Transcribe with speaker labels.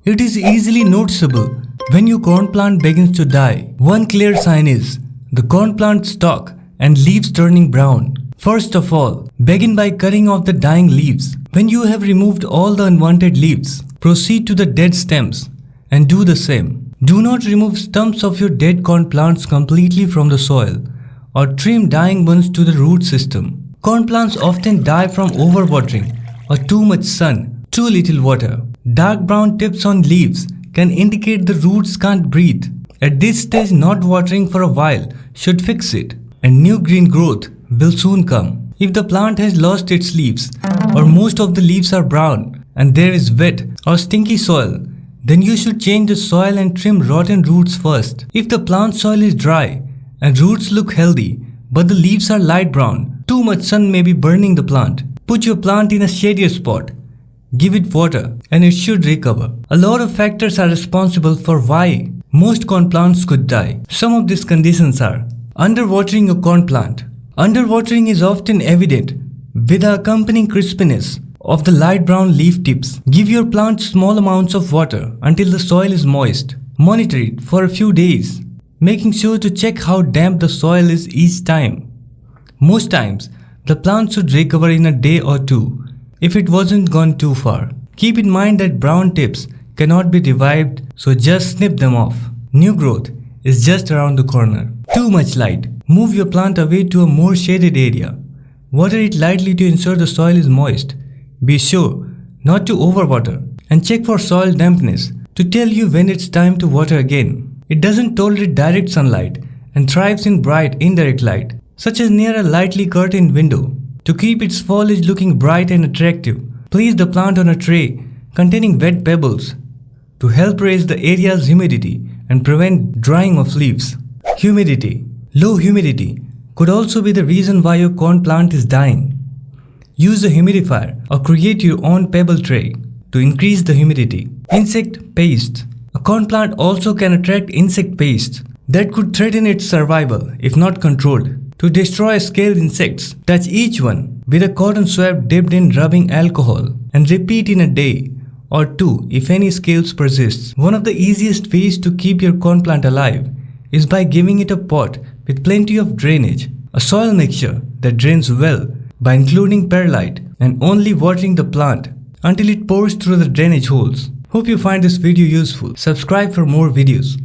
Speaker 1: It is easily noticeable when your corn plant begins to die. One clear sign is the corn plant stalk and leaves turning brown. First of all, begin by cutting off the dying leaves. When you have removed all the unwanted leaves, proceed to the dead stems and do the same. Do not remove stumps of your dead corn plants completely from the soil or trim dying ones to the root system. Corn plants often die from overwatering or too much sun, too little water. Dark brown tips on leaves can indicate the roots can't breathe. At this stage, not watering for a while should fix it, and new green growth will soon come. If the plant has lost its leaves or most of the leaves are brown and there is wet or stinky soil, then you should change the soil and trim rotten roots first. If the plant soil is dry and roots look healthy but the leaves are light brown, too much sun may be burning the plant. Put your plant in a shadier spot. Give it water and it should recover. A lot of factors are responsible for why most corn plants could die. Some of these conditions are underwatering a corn plant. Underwatering is often evident with the accompanying crispiness of the light brown leaf tips. Give your plant small amounts of water until the soil is moist. Monitor it for a few days, making sure to check how damp the soil is each time. Most times, the plant should recover in a day or two if it wasn't gone too far. Keep in mind that brown tips cannot be revived, so just snip them off. New growth is just around the corner. Too much light. Move your plant away to a more shaded area. Water it lightly to ensure the soil is moist. Be sure not to overwater and check for soil dampness to tell you when it's time to water again. It doesn't tolerate direct sunlight and thrives in bright indirect light, such as near a lightly curtained window. To keep its foliage looking bright and attractive, place the plant on a tray containing wet pebbles to help raise the area's humidity and prevent drying of leaves. Humidity. Low humidity could also be the reason why your corn plant is dying. Use a humidifier or create your own pebble tray to increase the humidity. Insect pests. A corn plant also can attract insect pests that could threaten its survival if not controlled. To destroy scaled insects, touch each one with a cotton swab dipped in rubbing alcohol and repeat in a day or two if any scales persist. One of the easiest ways to keep your corn plant alive is by giving it a pot with plenty of drainage, a soil mixture that drains well by including perlite and only watering the plant until it pours through the drainage holes. Hope you find this video useful. Subscribe for more videos.